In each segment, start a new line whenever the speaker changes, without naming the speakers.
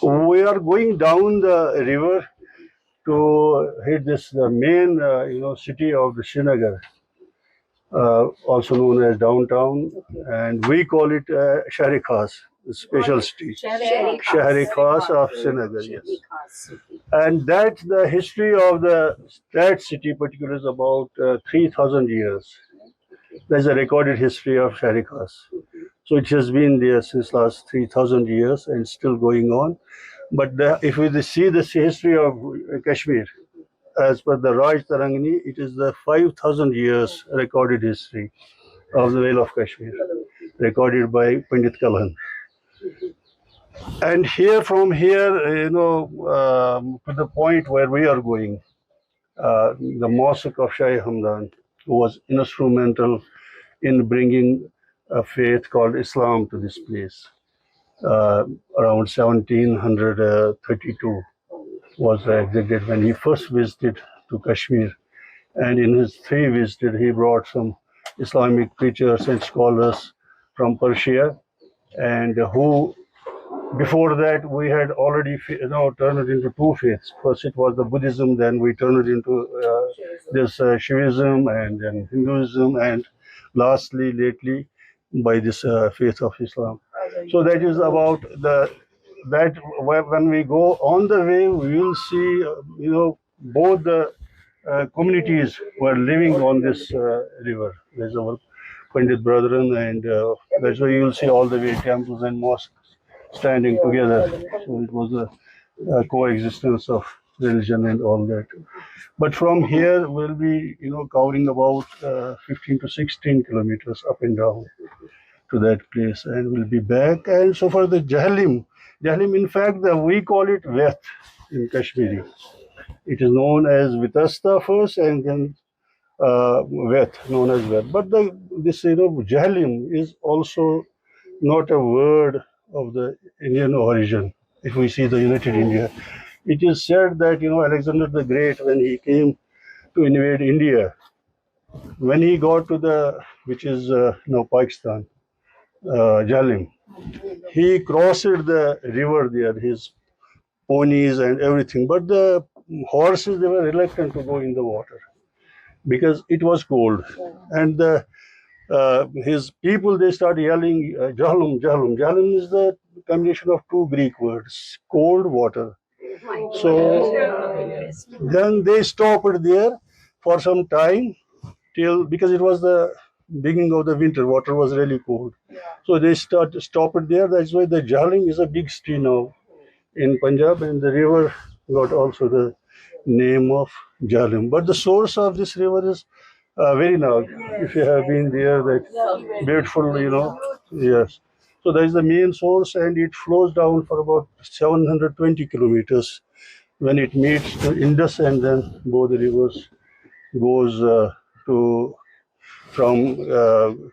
We are going down the river to hit this the main city of the Srinagar, also known as downtown, and we call it Shahri Khas, the special city. Shahri Khas of Srinagar, yes. And that the history of that city particular is about 3,000 years. There's a recorded history of Shahri Khas. So it has been there since last 3,000 years and still going on. But if we see the history of Kashmir, as per the Raj Tarangani, it is the 5,000 years recorded history of the Vale of Kashmir, recorded by Pandit Kalhan. And from here, to the point where we are going, the Mosque of Shah Hamdan was instrumental in bringing a faith called Islam to this place. Around 1732 was the exact date when he first visited to Kashmir. And in his three visits, he brought some Islamic preachers and scholars from Persia, and who before that we had already turned it into two faiths. First it was the Buddhism, then we turned it into this Shivism and then Hinduism, and lastly, lately, by this faith of Islam. So that is about that when we go on the way, we will see both the communities were living on this river. There's our Pandit brethren, and that's why you will see all the way temples and mosques standing together. So it was a coexistence of religion and all that. But from here, we'll be covering about 15 to 16 kilometers up and down to that place, and we'll be back. And so for the Jahlim, in fact, we call it Veth in Kashmiri. It is known as Vitasta first, and then Veth, known as Veth. But this Jahlim is also not a word of the Indian origin. If we see the United India, it is said that Alexander the Great, when he came to invade India, when he got to which is now Pakistan, Jahlim, he crossed the river there, his ponies and everything, but the horses, they were reluctant to go in the water because it was cold, and his people, they start yelling Jahlum, Jahlum. Jahlum is the combination of two Greek words, cold water. So then they stopped there for some time till, because it was the beginning of the winter, water was really cold. So they stopped there. That's why the Jahlim is a big stream now in Punjab, and the river got also the name of Jahlim. But the source of this river is very Nag. If you have been there, that beautiful, yes. So that is the main source, and it flows down for about 720 kilometers when it meets the Indus, and then both the rivers goes to from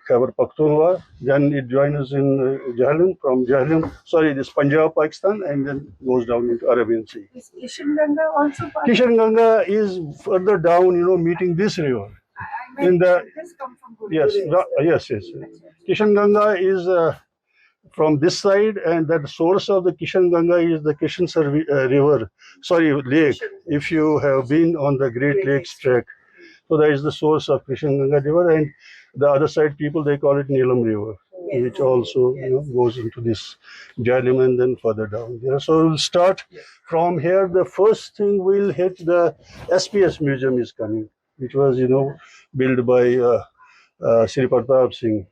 Khyber Pakhtunkhwa. Then it joins in Jahlim. From Jahlim, sorry, this Punjab, Pakistan, and then goes down into Arabian Sea. Is Kishan Ganga also part? Kishan Ganga is further down, meeting this river. In the yes, yes. Kishan Ganga is from this side, and that source of the Kishan Ganga is the Kishan River. Sorry, lake. If you have been on the Great Lakes trek, so that is the source of Kishan Ganga River, and the other side people, they call it Neelam River, which also goes into this Jahlim and then further down there. So we'll start from here. The first thing we'll hit the SPS Museum is coming, which was built by Sri Pratap Singh.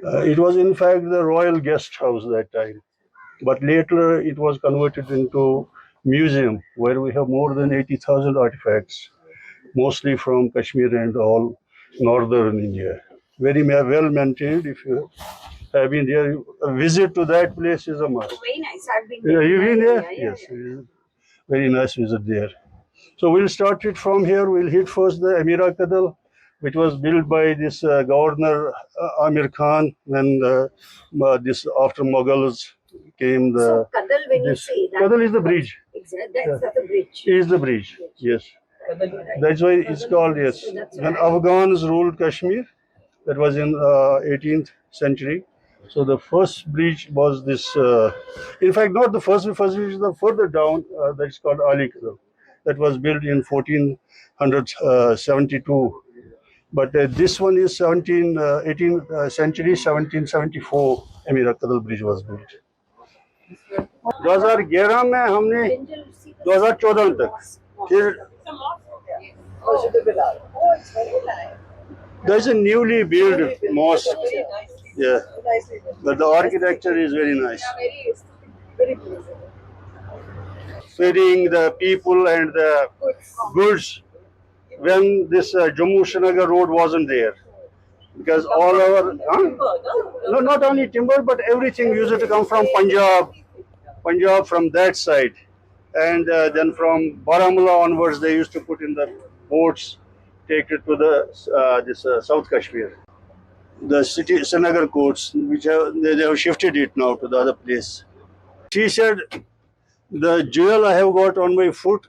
It was in fact the royal guest house that time, but later it was converted into museum where we have more than 80,000 artifacts, mostly from Kashmir and all northern India. Very well maintained. If you have been there, a visit to that place is a must. Very nice. I've been there. You've been there? Yes. Very nice visit there. So we'll start it from here. We'll hit first the Amira Kadal, which was built by this Governor Amir Khan when this after Mughals came. So Kadal, when you say that, Kadal is the bridge. Exactly. That's the bridge. Is the bridge. Yes. That's why it's called, yes. So when Afghans ruled Kashmir, that was in 18th century. So the first bridge was this. In fact, not the first. The first bridge is the further down. That's called Ali Kanal. That was built in 1472. But this one is 18th century, 1774. Amira Kanal Bridge was built. 2011 में हमने 2014 तक फिर there's a newly built mosque. Yeah, but the architecture is very nice.
Very pleasant.
Ferrying the people and the goods when this Jammu Srinagar road wasn't there. Because all our, no, not only timber, but everything used to come from Punjab from that side. And then from Baramulla onwards, they used to put in the boats, take it to the South Kashmir. The city, Srinagar courts, which they have shifted it now to the other place. She said, the jewel I have got on my foot,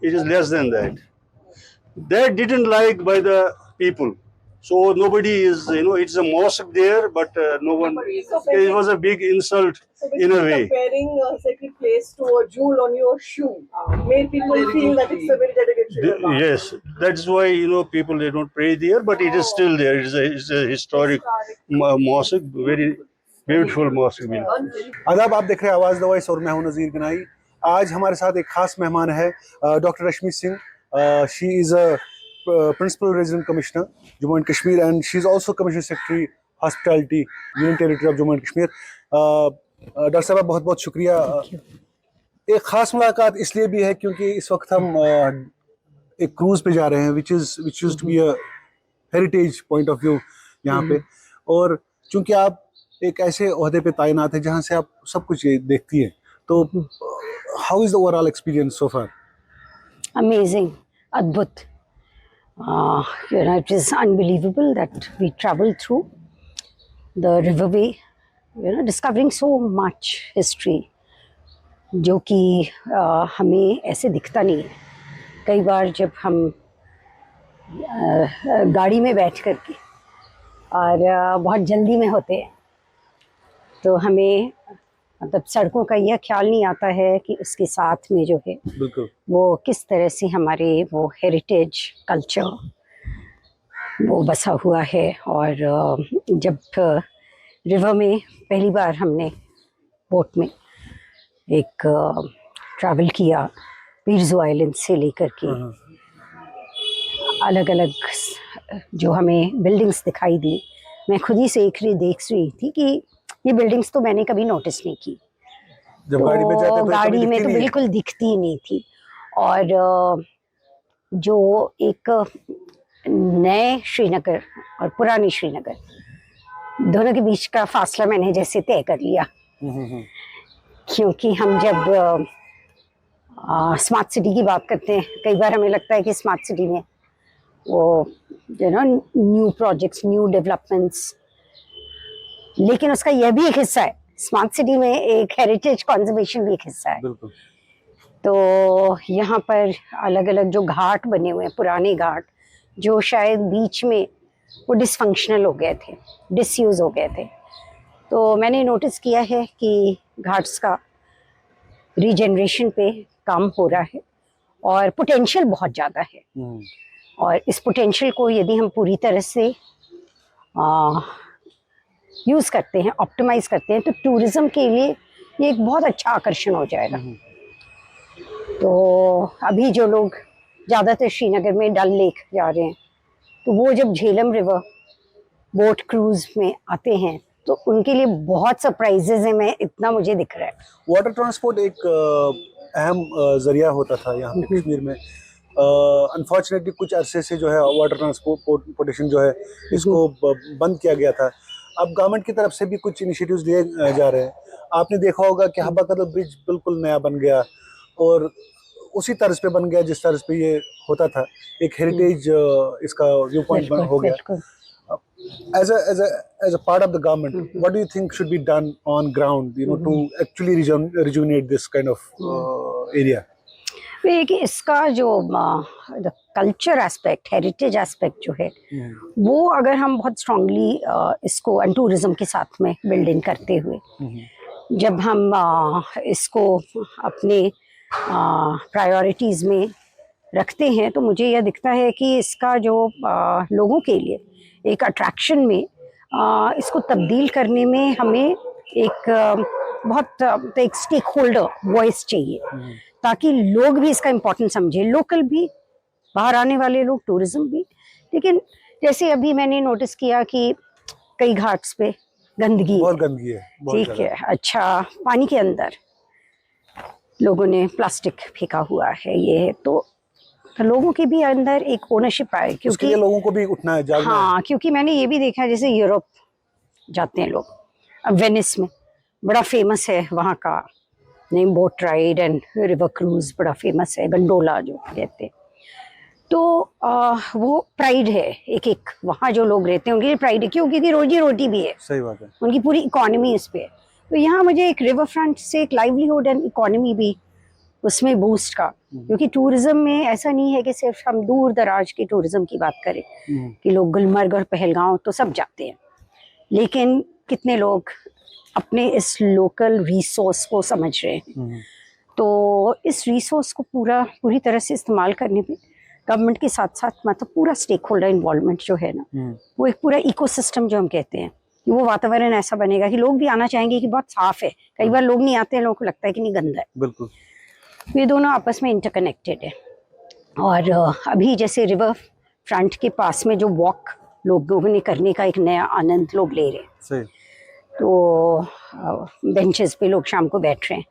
it is less than that. That didn't like by the people. So nobody is, it's a mosque there, but no one, it was a big insult in a way.
Comparing a sacred place to a jewel on your shoe made people feel that it's a very dedicated place.
Yes, that's why, people, they don't pray there, but it is still there. It's a historic mosque, very beautiful mosque.
आदाब, आप देख रहे हैं आवाज़ the voice और मैं हूं नज़ीर गनाई। आज हमारे साथ एक खास मेहमान है doctor Rashmi Singh. She is a principal resident commissioner Jammu and Kashmir and she is also commissioner secretary hospitality union territory of Jammu and Kashmir. Doctor साहब, बहुत बहुत शुक्रिया। एक ख़ास मुलाकात इसलिए भी है क्योंकि इस वक्त हम एक क्रूज़ पे जा रहे हैं which is to be a heritage point of view यहाँ पे, और चूँकि आप एक ऐसे ओहदे पे तैनात है जहाँ से आप सब कुछ देखती हैं, तो how is the overall experience so far?
Amazing, Adbhut. It is unbelievable that we traveled through the riverway, discovering so much history, जो कि हमें ऐसे दिखता नहीं है। कई बार जब हम गाड़ी में बैठ करके और बहुत जल्दी में होते हैं, तो हमें मतलब सड़कों का यह ख्याल नहीं आता है कि उसके साथ में जो है वो किस तरह से हमारे वो हेरिटेज कल्चर वो बसा हुआ है। और जब रिवर में पहली बार हमने बोट में एक ट्रैवल किया पीरजो आइलैंड से लेकर के, अलग अलग जो हमें बिल्डिंग्स दिखाई दी, मैं खुद ही देख रही थी कि ये बिल्डिंग्स तो मैंने कभी नोटिस नहीं की।
जब गाड़ी में जाते तो
गाड़ी में तो बिल्कुल दिखती नहीं थी। और जो एक नए श्रीनगर और पुरानी श्रीनगर दोनों के बीच का फासला मैंने जैसे तय कर लिया, क्योंकि हम जब स्मार्ट सिटी की बात करते हैं, कई बार हमें लगता है कि स्मार्ट सिटी में वो न्यू प्रोजेक्ट्स, न्यू डेवलपमेंट्स, लेकिन उसका यह भी एक हिस्सा है, स्मार्ट सिटी में एक हेरिटेज कंजर्वेशन भी एक हिस्सा है। तो यहाँ पर अलग अलग जो घाट बने हुए हैं, पुराने घाट जो शायद बीच में वो डिसफंक्शनल हो गए थे, डिसयूज हो गए थे, तो मैंने नोटिस किया है कि घाट्स का रीजनरेशन पे काम हो रहा है और पोटेंशियल बहुत ज़्यादा है। और इस पोटेंशियल को यदि हम पूरी तरह से यूज़ करते हैं, ऑप्टिमाइज करते हैं, तो टूरिज्म के लिए ये एक बहुत अच्छा आकर्षण हो जाएगा। तो अभी जो लोग ज़्यादातर श्रीनगर में डल लेक जा रहे हैं, तो वो जब झेलम रिवर बोट क्रूज में आते हैं तो उनके लिए बहुत सरप्राइजेज हैं, मैं इतना मुझे दिख रहा है।
वाटर ट्रांसपोर्ट एक अहम जरिया होता था यहाँ पे कश्मीर में। अनफॉर्चुनेटली कुछ अरसे से जो है वाटर ट्रांसपोर्टेशन जो है इसको बंद किया गया था। अब गवर्नमेंट की तरफ से भी कुछ इनिशिएटिव्स लिए जा रहे हैं। आपने देखा होगा कि हब्बा कदल ब्रिज बिल्कुल नया बन गया और उसी तर्ज पे बन गया जिस तर्ज पे ये होता था, एक हेरिटेज इसका व्यू पॉइंट हो गया। As a part of the government, what do you think should be done on ground, to actually rejuvenate this kind of area?
तो ये कि इसका जो कल्चर एस्पेक्ट, हेरिटेज एस्पेक्ट जो है, वो अगर हम बहुत स्ट्रांगली इसको एंड टूरिज्म के साथ में बिल्डिंग करते हुए जब हम इसको अपने प्रायोरिटीज़ में रखते हैं, तो मुझे यह दिखता है कि इसका जो लोगों के लिए एक अट्रैक्शन में इसको तब्दील करने में हमें एक बहुत एक स्टेक होल्डर वॉइस चाहिए, ताकि लोग भी इसका इम्पोर्टेंस समझे, लोकल भी, बाहर आने वाले लोग, टूरिज्म भी। लेकिन जैसे अभी मैंने नोटिस किया कि कई घाट्स पे गंदगी
बहुत गंदगी है, बहुत
ठीक है, अच्छा पानी के अंदर लोगों ने प्लास्टिक फेंका हुआ है, ये है तो लोगों के भी अंदर एक ओनरशिप आए,
उसके
क्योंकि
लिए लोगों को भी उठना है, जागना है।
हाँ, क्योंकि मैंने ये भी देखा है, जैसे यूरोप जाते हैं लोग, अब वेनिस में बड़ा फेमस है वहाँ का name boat ride and river cruise बड़ा फेमस है, गंडोला जो कहते हैं, तो वो प्राइड है, एक एक वहाँ जो लोग रहते हैं उनके लिए प्राइड है, क्यों? क्योंकि रोजी रोटी भी है,
सही बात है।
उनकी पूरी इकोनॉमी इस पे है। तो यहाँ मुझे एक रिवर फ्रंट से एक लाइवलीहुड एंड इकोनॉमी भी उसमें बूस्ट का, क्योंकि टूरिज्म में ऐसा नहीं है कि सिर्फ हम दूर दराज के टूरिज्म की बात करें कि लोग गुलमर्ग और पहलगांव तो सब जाते हैं, लेकिन कितने लोग अपने इस लोकल रिसोर्स को समझ रहे हैं। तो इस रिसोर्स को पूरी तरह से इस्तेमाल करने पे गवर्नमेंट के साथ साथ मतलब पूरा स्टेक होल्डर इन्वॉल्वमेंट जो है ना, वो एक पूरा इकोसिस्टम जो हम कहते हैं, कि वो वातावरण ऐसा बनेगा कि लोग भी आना चाहेंगे कि बहुत साफ है। कई बार लोग नहीं आते हैं, लोगों को लगता है कि नहीं गंदा है।
बिल्कुल,
ये दोनों आपस में इंटरकनेक्टेड है। और अभी जैसे रिवर फ्रंट के पास में जो वॉक लोगों ने करने का एक नया आनंद लोग ले रहे हैं,
सही।
तो बेंचेस पे लोग शाम को बैठ रहे हैं,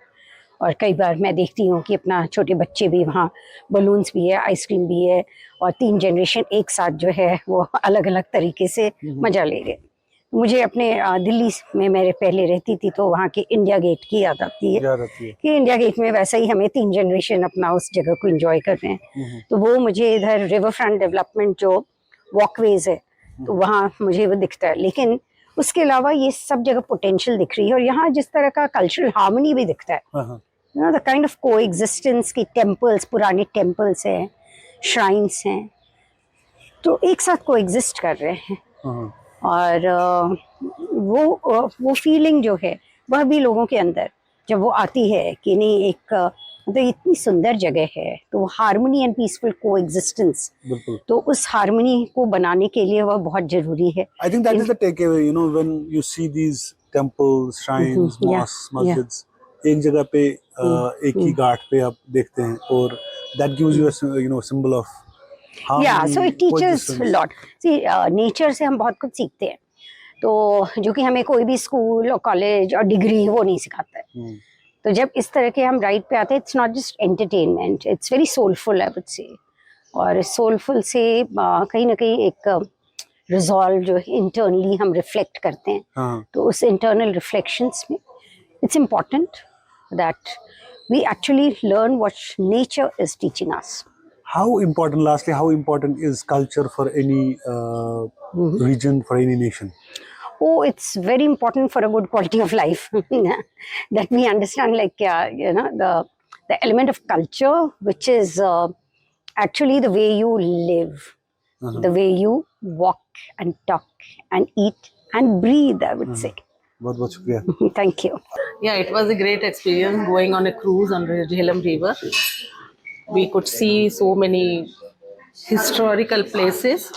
और कई बार मैं देखती हूँ कि अपना छोटे बच्चे भी वहाँ, बलून्स भी है, आइसक्रीम भी है, और 3 जनरेशन एक साथ जो है वो अलग अलग तरीके से मजा ले रहे हैं। मुझे अपने दिल्ली में मेरे पहले रहती थी, तो वहाँ के इंडिया गेट की याद आती है कि इंडिया गेट में वैसा ही हमें 3 जनरेशन अपना उस जगह को एंजॉय कर रहे हैं। तो वो मुझे इधर रिवर फ्रंट डेवलपमेंट जो वॉकवेज है, तो वहाँ मुझे वो दिखता है। लेकिन उसके अलावा ये सब जगह पोटेंशियल दिख रही है, और यहाँ जिस तरह का कल्चरल हार्मनी भी दिखता है, you know the kind of को एग्जिस्टेंस की टेम्पल्स, पुराने टेम्पल्स हैं, श्राइन्स हैं, तो एक साथ को एग्जिस्ट कर रहे हैं। और वो फीलिंग जो है वह भी लोगों के अंदर जब वो आती है कि नहीं, एक मतलब इतनी सुंदर जगह है, तो हार्मनी एंड पीसफुल को एग्जिस्टेंस, तो उस हार्मनी को बनाने के लिए वह बहुत जरूरी है।
I think that is the takeaway, you know, when you see these temples, shrines, mosques, masjids, एक जगह पे एक ही घाट पे आप देखते हैं, और that gives you a, you know, symbol of harmony,
so it teaches a
coexistence.
lot. See, nature से हम बहुत कुछ सीखते हैं, तो जो कि हमें कोई भी स्कूल और कॉलेज और डिग्री वो नहीं सिखाता है। तो जब इस तरह के हम राइड पे आते हैं, it's not just entertainment, it's very soulful I would say. और सोलफुल से कहीं ना कहीं एक रिजॉल्व जो इंटरनली हम रिफ्लेक्ट करते हैं, तो उस इंटरनल रिफ्लेक्शंस में it's important that we actually learn what nature is teaching us.
How important, lastly, how important is culture for any region, for any nation?
Oh, it's very important for a good quality of life that we understand, like, you know, the element of culture, which is actually the way you live, the way you walk and talk and eat and breathe, I would say.
बहुत बहुत शुक्रिया।
Thank you.
Yeah, it was a great experience going on a cruise on the Jhelum River. We could see so many historical places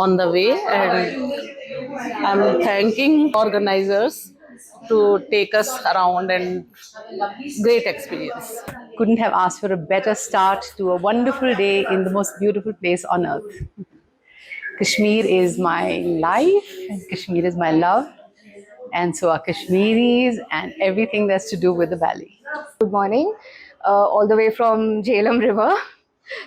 on the way, and I'm thanking organizers to take us around, and great experience.
Couldn't have asked for a better start to a wonderful day in the most beautiful place on earth. Kashmir is my life, and Kashmir is my love, and so are Kashmiris and everything that's to do with the valley.
Good morning, all the way from Jhelum River.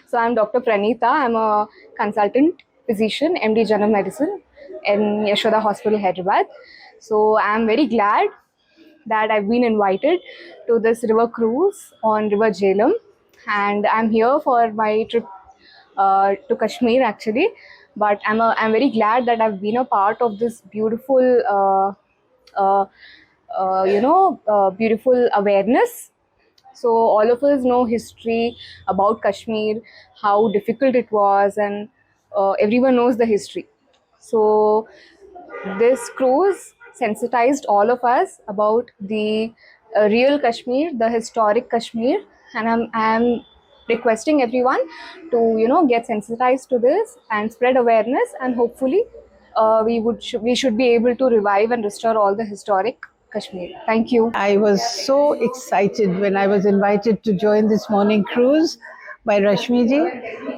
So I'm Dr. Pranita. I'm a consultant physician, MD General Medicine in Yashoda Hospital, Hyderabad. So I'm very glad that I've been invited to this river cruise on River Jhelum, and I'm here for my trip to Kashmir actually. But I'm very glad that I've been a part of this beautiful, beautiful awareness. So all of us know history about Kashmir, how difficult it was, and everyone knows the history. So this cruise sensitized all of us about the real Kashmir, the historic Kashmir, and I'm requesting everyone to get sensitized to this and spread awareness, and hopefully we should be able to revive and restore all the historic Kashmir. Thank you.
I was so excited when I was invited to join this morning cruise by Rashmi ji,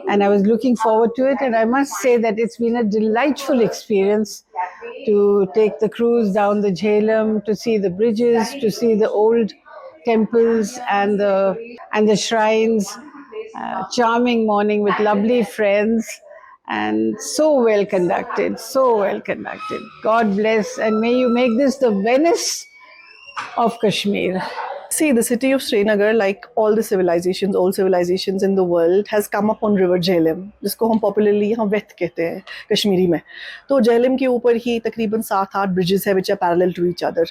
and I was looking forward to it. And I must say that it's been a delightful experience to take the cruise down the Jhelum, to see the bridges, to see the old temples and the shrines. Charming morning with lovely friends. And so well conducted, so well conducted. God bless, and may you make this the Venice of Kashmir.
See, the city of Srinagar, like all the civilizations, old civilizations in the world, has come up on river Jhelum, जिसको हम popularly यहाँ वेत कहते हैं कश्मीरी में. तो Jhelum के ऊपर ही तकरीबन 7-8 bridges है which are parallel to each other.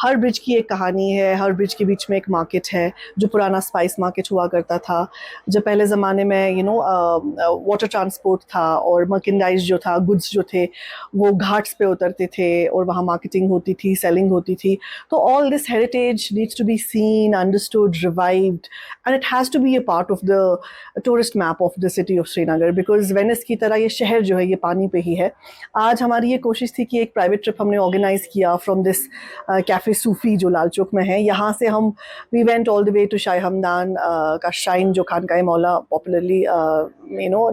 Her bridge की एक कहानी है, हर bridge के बीच में एक market है, जो पुराना spice market हुआ करता था. जब पहले ज़माने में water transport था और merchandise जो था, goods जो थे, वो घाट्स पे उतरते थे और वहाँ marketing होती थी, selling होती थी. तो all this heritage needs to be seen, understood, revived, and it has to be a part of the tourist map of the city of Srinagar, because Venice की तरह ये शहर जो है ये पानी पे ही है. आज हमारी ये कोशिश थी कि एक प्राइवेट ट्रिप हमने ऑर्गेनाइज किया फ्रॉम दिस कैफे सूफी जो लाल चौक में है. यहाँ से हम we went all the way to Shah Hamdan का श्राइन जो खानकाए मौला पॉपुलरली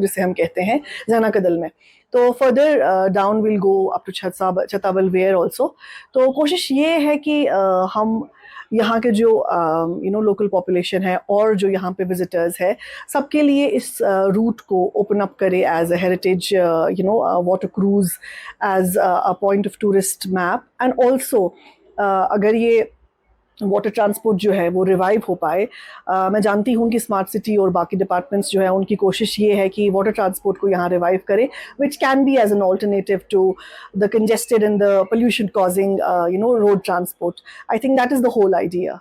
जिसे हम कहते हैं ज़ना कदल में. तो further down will go up to Chattabal where also. तो कोशिश ये है कि हम यहाँ के जो लोकल पॉपुलेशन है और जो यहाँ पे विजिटर्स है सबके लिए इस रूट को ओपन अप करे as a heritage water cruise, as a point of tourist map. And also अगर ये वाटर ट्रांसपोर्ट जो है वो रिवाइव हो पाए, मैं जानती हूँ कि स्मार्ट सिटी और बाकी डिपार्टमेंट्स जो है उनकी कोशिश ये है कि वाटर ट्रांसपोर्ट को यहाँ रिवाइव करे, which can be as an alternative to the congested and the pollution causing road transport. I think that is the whole idea.